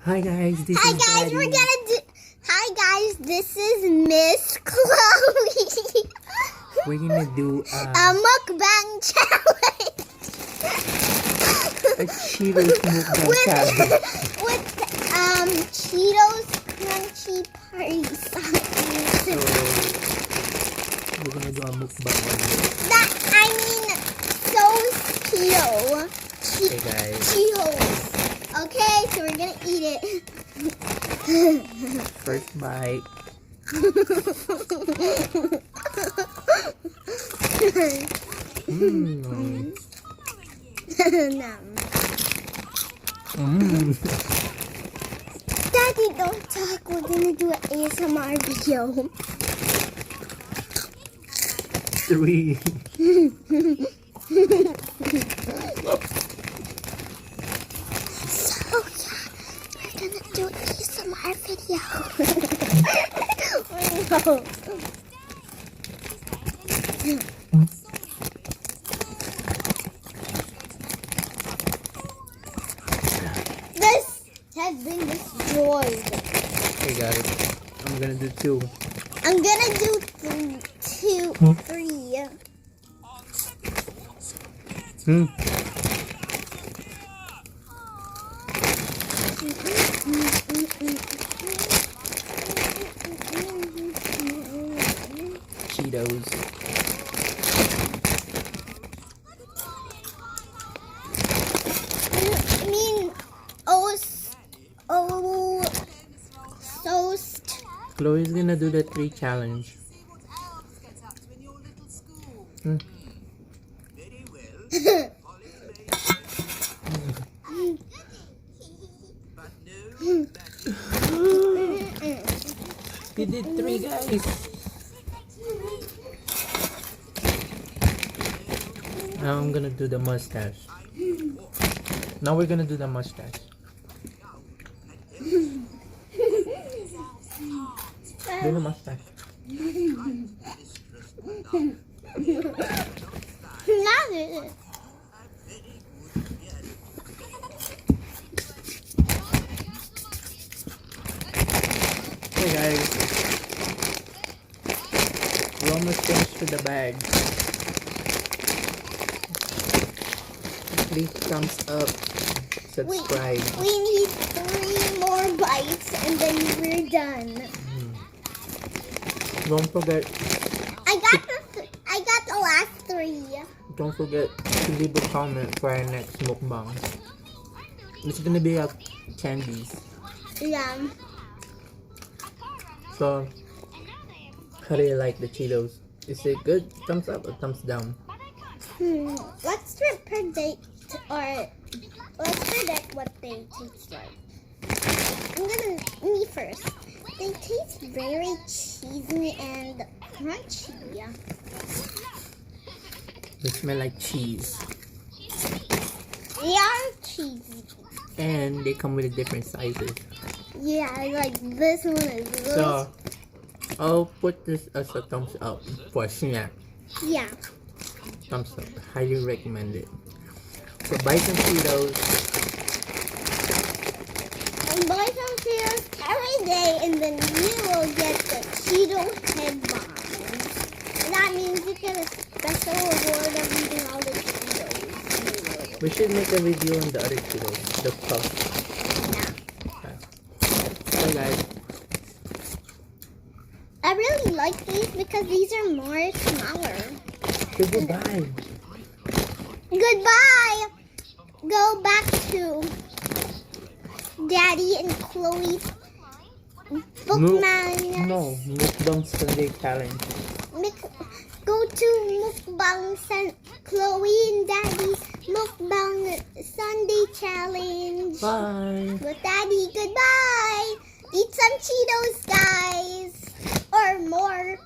Hi guys, this Hi is guys, Daddy. we're gonna do. Hi guys, this is Miss Chloe. We're gonna do A mukbang challenge a Cheeetoss mukbang challenge. with Cheetos crunchy party sauce. So we're gonna do a mukbang on this. Cheeto. Hey guys, Cheetos. Okay, so we're gonna eat it. first bite. Mmm. Mmm. Daddy, don't talk. We're gonna do an ASMR video. 3. So yeah, we're gonna do an ASMR video. No. This has been destroyed. Hey guys, I'm gonna do 2. I'm gonna do 2, 3. Hmm. Cheetos. Toast. Chloe's gonna do the 3 challenge. Hmm. You did 3 guys. Now I'm gonna do the mustache. Now we're gonna do the mustache. Do the mustache. Not it. Hey guys, we're almost finished with the bag. Please thumbs up, subscribe. We need 3 more bites and then we're done. Don't forget. I got the last 3. Don't forget to leave a comment for our next mukbang. It's gonna be a candies. Yeah. So, how do you like the Cheetos? Is it good? Thumbs up or thumbs down? Let's predict what they taste like. Me first. They taste very cheesy and crunchy. They smell like cheese. They are cheesy. And they come with different sizes. Yeah, like this one is this. So, I'll put this as a thumbs up for a snack. Yeah. Thumbs up. Highly recommend it. So, buy some Cheetos. And buy some Cheetos every day, and then you will get the Cheeto headbands. And that means you get a special reward of eating all the Cheetos. We should make a video on the other Cheetos. The puff. Yeah. Okay. Bye guys. I really like these because these are more smaller. Say goodbye. Goodbye. Go back to Daddy and Chloe's bookman. No, mukbang Sunday challenge. Go to mukbang Chloe and Daddy's mukbang Sunday challenge. Bye. With Daddy, goodbye. Eat some Cheetos, guys, or more.